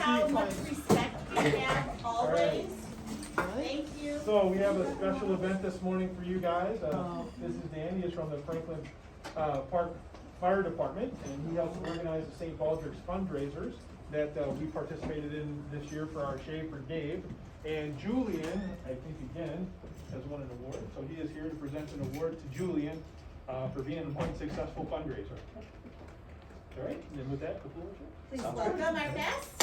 how much respect we have always. Thank you. So we have a special event this morning for you guys. This is Danny, he's from the Franklin Park Fire Department, and he helps organize the St. Baldrick's fundraisers that we participated in this year for our Shave for Dave. And Julian, I think again, has won an award. So he is here to present an award to Julian for being one successful fundraiser. All right, and then with that, the floor is yours. Please welcome our guests.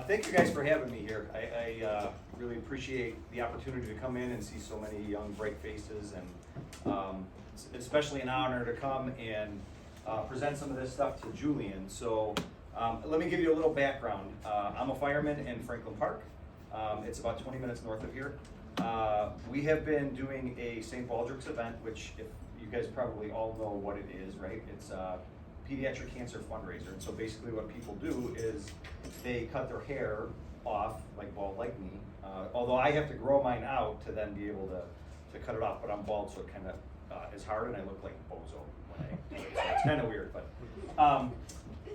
Thank you guys for having me here. I really appreciate the opportunity to come in and see so many young, bright faces, and especially an honor to come and present some of this stuff to Julian. So let me give you a little background. I'm a fireman in Franklin Park. It's about 20 minutes north of here. We have been doing a St. Baldrick's event, which if you guys probably all know what it is, right? It's a pediatric cancer fundraiser. And so basically what people do is they cut their hair off, like bald like me. Although I have to grow mine out to then be able to cut it off, but I'm bald, so it kind of is hard, and I look like Bozo when I do it. So it's kind of weird, but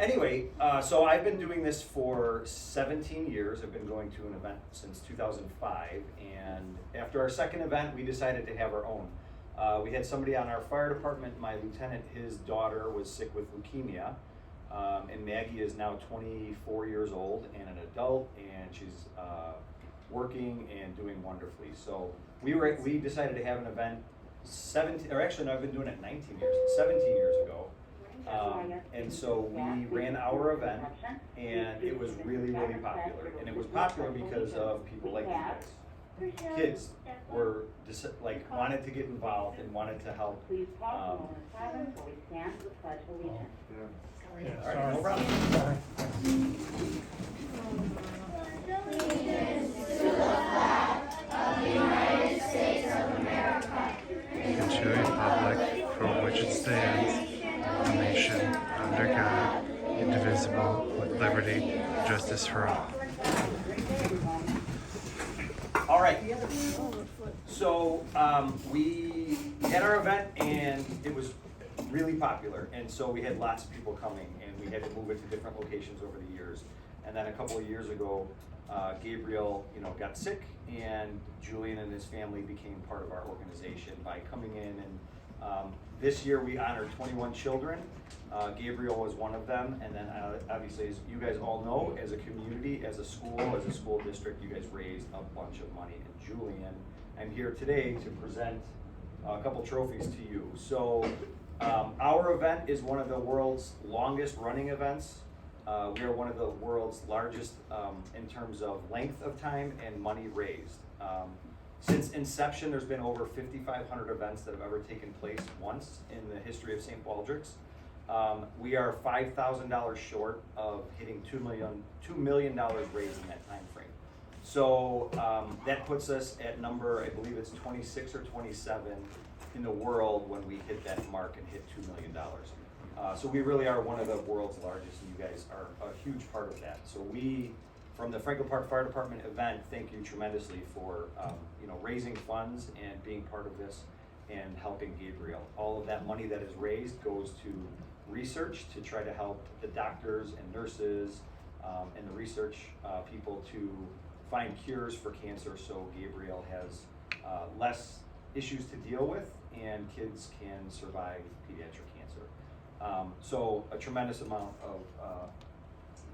anyway, so I've been doing this for 17 years. I've been going to an event since 2005, and after our second event, we decided to have our own. We had somebody on our fire department, my lieutenant, his daughter was sick with leukemia, and Maggie is now 24 years old and an adult, and she's working and doing wonderfully. So we decided to have an event 17, or actually no, I've been doing it 17 years ago. And so we ran our event, and it was really, really popular. And it was popular because of people like you guys. Kids were just like wanted to get involved and wanted to help. All right, no problem. And to the republic for which it stands, one nation, under God, indivisible, with liberty and justice for all. All right. So we had our event, and it was really popular, and so we had lots of people coming, and we had to move it to different locations over the years. And then a couple of years ago, Gabriel, got sick, and Julian and his family became part of our organization by coming in. And this year we honored 21 children. Gabriel was one of them, and then obviously, as you guys all know, as a community, as a school district, you guys raised a bunch of money. And Julian, I'm here today to present a couple trophies to you. So our event is one of the world's longest running events. We are one of the world's largest in terms of length of time and money raised. Since inception, there's been over 5,500 events that have ever taken place once in the history of St. Baldrick's. We are $5,000 short of hitting $2 million raised in that time frame. So that puts us at number, I believe it's 26 or 27 in the world when we hit that mark and hit $2 million. So we really are one of the world's largest, and you guys are a huge part of that. So we, from the Franklin Park Fire Department event, thank you tremendously for raising funds and being part of this and helping Gabriel. All of that money that is raised goes to research to try to help the doctors and nurses and the research people to find cures for cancer, so Gabriel has less issues to deal with and kids can survive pediatric cancer. So a tremendous amount of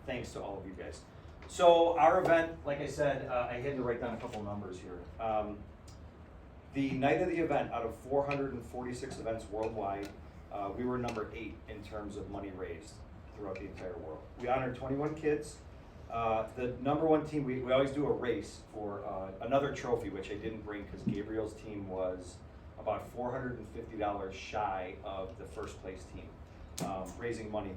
thanks to all of you guys. So our event, like I said, I had to write down a couple numbers here. The night of the event, out of 446 events worldwide, we were number 8 in terms of money raised throughout the entire world. We honored 21 kids. The number one team, we always do a race for another trophy, which I didn't bring because Gabriel's team was about $450 shy of the first place team, raising money.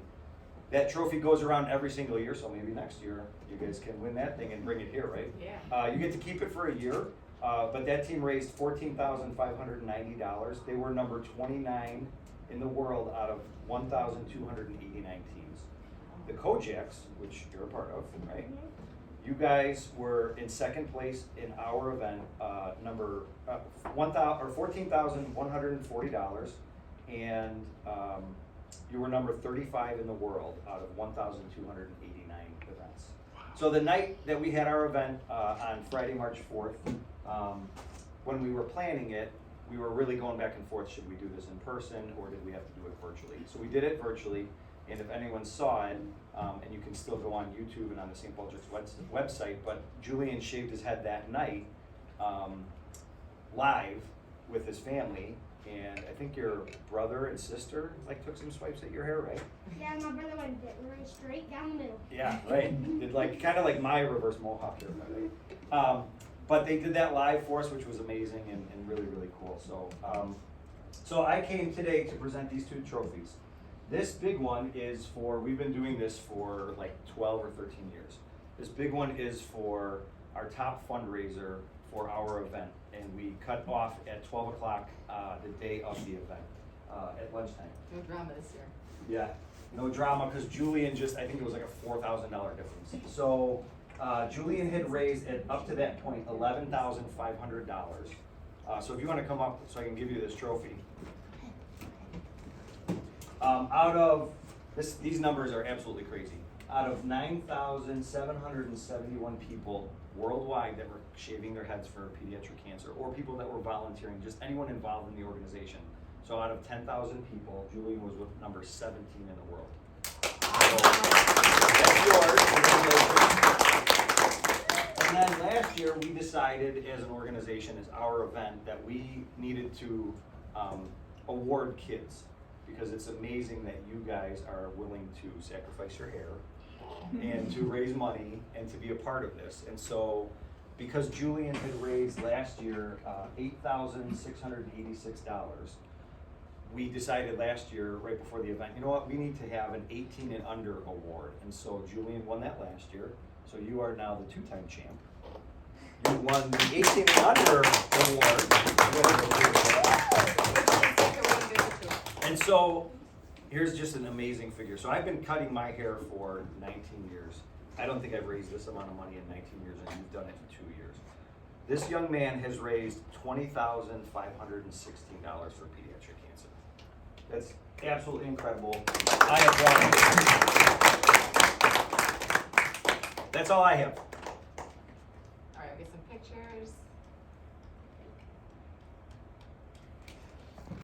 That trophy goes around every single year, so maybe next year you guys can win that thing and bring it here, right? Yeah. You get to keep it for a year, but that team raised $14,590. They were number 29 in the world out of 1,289 teams. The Kojaks, which you're a part of, right? You guys were in second place in our event, number $14,140, and you were number 35 in the world out of 1,289 events. So the night that we had our event on Friday, March 4th, when we were planning it, we were really going back and forth, should we do this in person or did we have to do it virtually? So we did it virtually, and if anyone saw it, and you can still go on YouTube and on the St. Paul Jerks website, but Julian shaved his head that night live with his family, and I think your brother and sister took some swipes at your hair, right? Yeah, my brother went right straight down the middle. Yeah, right. Did kind of like my reverse mohawk haircut, right? But they did that live for us, which was amazing and really, really cool. So I came today to present these two trophies. This big one is for, we've been doing this for like 12 or 13 years. This big one is for our top fundraiser for our event. And we cut off at 12 o'clock the day of the event at lunchtime. No drama this year. Yeah, no drama, because Julian I think it was like a $4,000 difference. So Julian had raised up to that point $11,500. So if you want to come up so I can give you this trophy. Out of these numbers are absolutely crazy. Out of 9,771 people worldwide that were shaving their heads for pediatric cancer, or people that were volunteering, just anyone involved in the organization. So out of 10,000 people, Julian was with number 17 in the world. So that's yours. And then last year, we decided as an organization, as our event, that we needed to award kids, because it's amazing that you guys are willing to sacrifice your hair and to raise money and to be a part of this. And so, because Julian had raised last year $8,686, we decided last year, right before the event, you know what, we need to have an 18 and under award. And so Julian won that last year. So you are now the two-time champ. You won the 18 and under award. And so here's just an amazing figure. So I've been cutting my hair for 19 years. I don't think I've raised this amount of money in 19 years, and you've done it in 2 years. This young man has raised $20,516 for pediatric cancer. That's absolutely incredible. I applaud him. That's all I have.